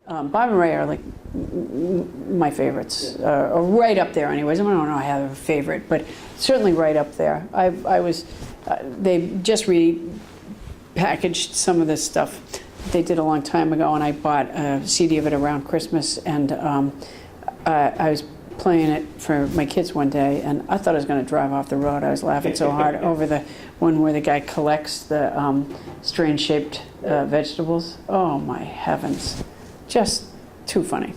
Bob and Ray are like my favorites, or right up there anyways. I don't know I have a favorite, but certainly right up there. They just repackaged some of this stuff they did a long time ago, and I bought a CD of it around Christmas, and I was playing it for my kids one day, and I thought I was going to drive off the road. I was laughing so hard over the one where the guy collects the strange-shaped vegetables. Oh my heavens. Just too funny.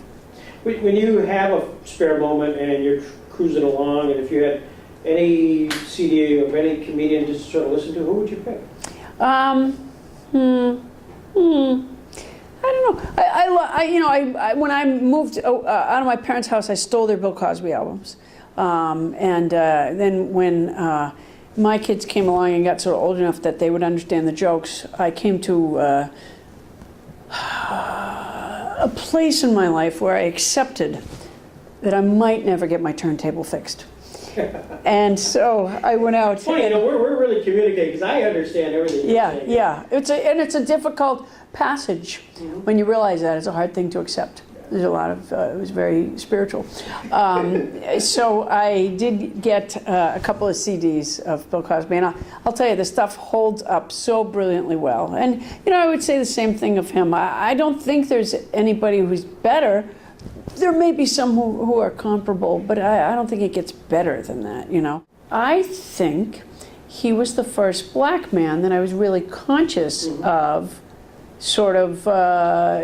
When you have a spare moment and you're cruising along, and if you had any CD of any comedian just to sort of listen to, who would you pick? I don't know. When I moved out of my parents' house, I stole their Bill Cosby albums, and then when my kids came along and got sort of old enough that they would understand the jokes, I came to a place in my life where I accepted that I might never get my turntable fixed. And so I went out. Well, we're really communicating, because I understand everything you're saying. Yeah. It's a difficult passage when you realize that. It's a hard thing to accept. There's a lot of, it was very spiritual. So I did get a couple of CDs of Bill Cosby, and I'll tell you, the stuff holds up so brilliantly well. And, I would say the same thing of him. I don't think there's anybody who's better. There may be some who are comparable, but I don't think it gets better than that, I think he was the first black man that I was really conscious of sort of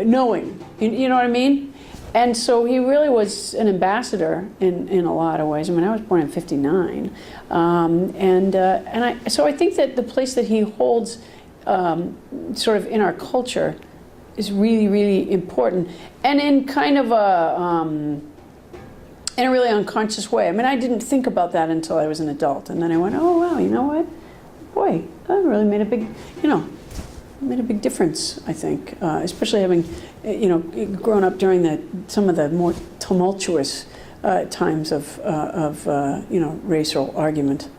knowing. You know what I mean? And so he really was an ambassador in a lot of ways. I mean, I was born in '59, so I think that the place that he holds, sort of in our culture, is really, really important, and in kind of in a really unconscious way. I mean, I didn't think about that until I was an adult, and then I went, oh wow, you know what, boy, that really made a big, made a big difference, I think, especially having, grown up during some of the more tumultuous times of racial argument.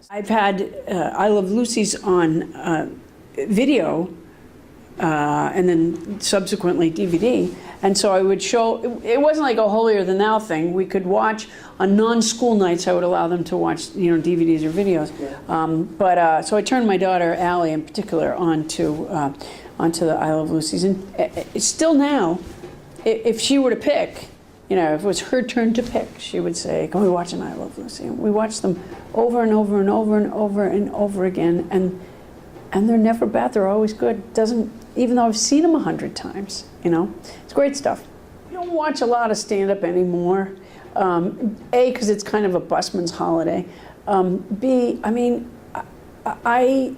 I've had I Love Lucy's on video, and then subsequently DVD, and so I would show. It wasn't like a holier than thou thing. We could watch on non-school nights. I would allow them to watch, DVDs or videos. So I turned my daughter Allie, in particular, onto the I Love Lucy's, and still now, if she were to pick, if it was her turn to pick, she would say, "Can we watch an I Love Lucy?" And we watch them over and over and over and over and over again, and they're never bad. They're always good. Even though I've seen them 100 times, it's great stuff. I don't watch a lot of stand-up anymore. A, because it's kind of a busman's holiday. B, I mean, I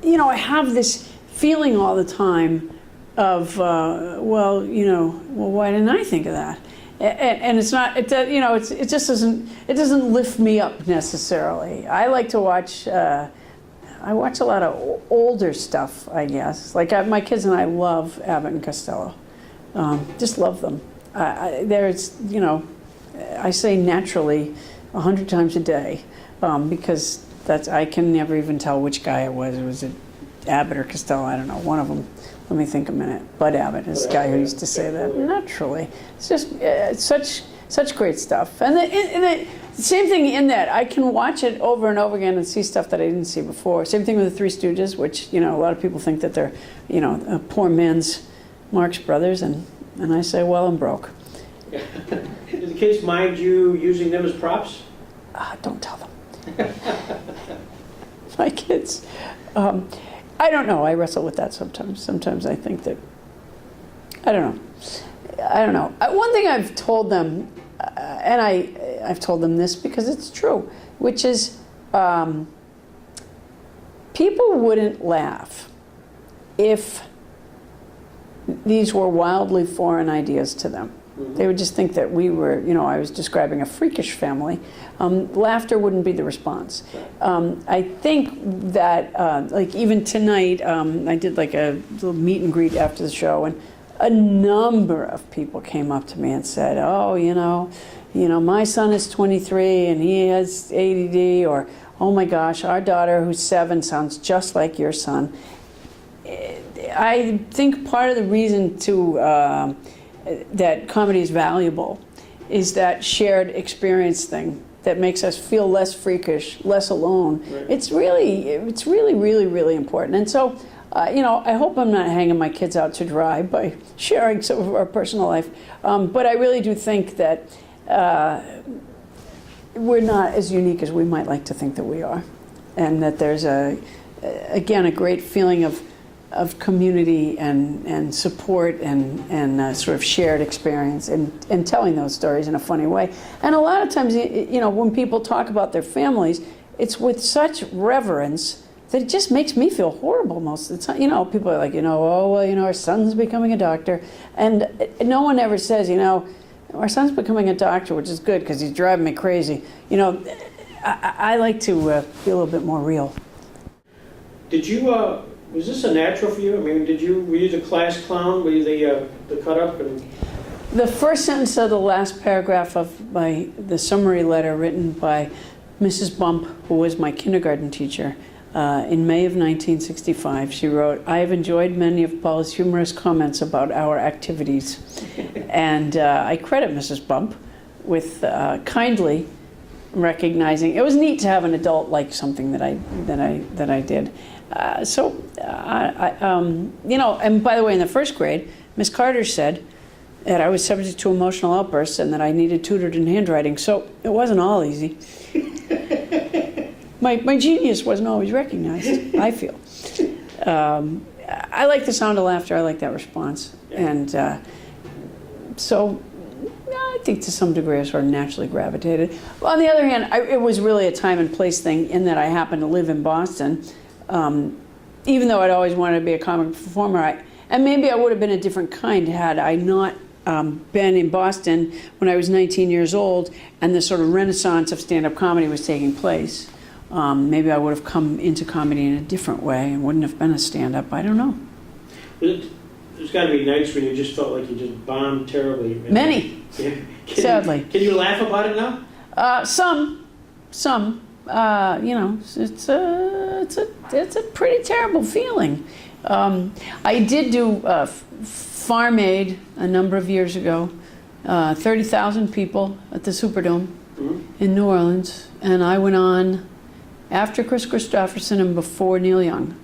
have this feeling all the time of, why didn't I think of that? And it's not, it just doesn't lift me up necessarily. I like to watch. I watch a lot of older stuff, I guess. Like my kids and I love Abbott and Costello. Just love them. I say naturally 100 times a day, because I can never even tell which guy it was. Was it Abbott or Costello? I don't know. One of them. Let me think a minute. Bud Abbott is the guy who used to say that. Naturally. It's just such great stuff. And the same thing in that I can watch it over and over again and see stuff that I didn't see before. Same thing with the Three Stooges, which a lot of people think that they're a poor man's Marx Brothers, and I say, well, I'm broke. Do the kids mind you using them as props? Don't tell them. My kids. I don't know. I wrestle with that sometimes. Sometimes I think that. I don't know. One thing I've told them, and I've told them this because it's true, which is people wouldn't laugh if these were wildly foreign ideas to them. They would just think that we were, I was describing a freakish family. Laughter wouldn't be the response. I think that, like even tonight, I did like a little meet and greet after the show, and a number of people came up to me and said, "Oh, my son is 23 and he has ADD," or, "Oh my gosh, our daughter who's 7 sounds just like your son." I think part of the reason that comedy is valuable is that shared experience thing that makes us feel less freakish, less alone. Right. It's really important. And so, I hope I'm not hanging my kids out to dry by sharing some of our personal life. But I really do think that we're not as unique as we might like to think that we are. And that there's again, a great feeling of community and support and sort of shared experience and telling those stories in a funny way. And a lot of times, when people talk about their families, it's with such reverence that it just makes me feel horrible most of the time. People are like, oh, well, our son's becoming a doctor. And no one ever says, our son's becoming a doctor, which is good because he's driving me crazy. I like to be a little bit more real. Did you, was this a natural for you? I mean, were you the class clown? Were you the cut up? The first sentence of the last paragraph of the summary letter written by Mrs. Bump, who was my kindergarten teacher, in May of 1965, she wrote, "I have enjoyed many of Paula's humorous comments about our activities." And I credit Mrs. Bump with kindly recognizing it was neat to have an adult like something that I did. And by the way, in the first grade, Miss Carter said that I was subject to emotional outbursts and that I needed tutored in handwriting. So it wasn't all easy. My genius wasn't always recognized, I feel. I like the sound of laughter. I like that response. And so I think to some degree I sort of naturally gravitated. Well, on the other hand, it was really a time and place thing in that I happened to live in Boston. Even though I'd always wanted to be a comic performer, and maybe I would have been a different kind had I not been in Boston when I was 19 years old and the sort of renaissance of stand-up comedy was taking place. Maybe I would have come into comedy in a different way and wouldn't have been a stand-up. I don't know. There's got to be nights when you just felt like you just bombed terribly. Many, sadly. Can you laugh about it now? Some. It's a pretty terrible feeling. I did do Farm Aid a number of years ago. 30,000 people at the Superdome in New Orleans, and I went on after Chris Christopherson and before Neil Young.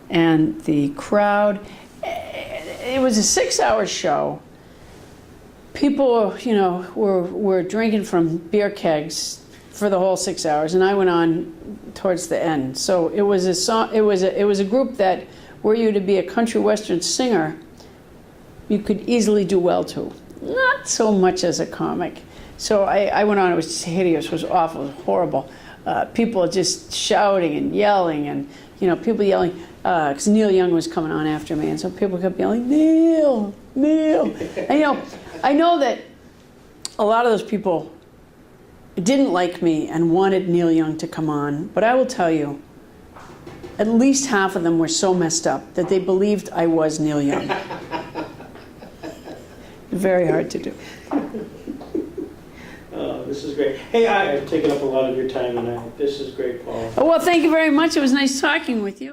And the crowd, it was a 6-hour show. People, were drinking from beer kegs for the whole 6 hours, and I went on towards the end. So it was a group that, were you to be a country western singer, you could easily do well to. Not so much as a comic. So I went on. It was just hideous. It was awful. It was horrible. People just shouting and yelling, and people yelling because Neil Young was coming on after me, and so people kept yelling, "Neil, Neil!" And I know that a lot of those people didn't like me and wanted Neil Young to come on, but I will tell you, at least half of them were so messed up that they believed I was Neil Young. Very hard to do. This is great. Hey, I've taken up a lot of your time tonight. This is great, Paul. Well, thank you very much. It was nice talking with you.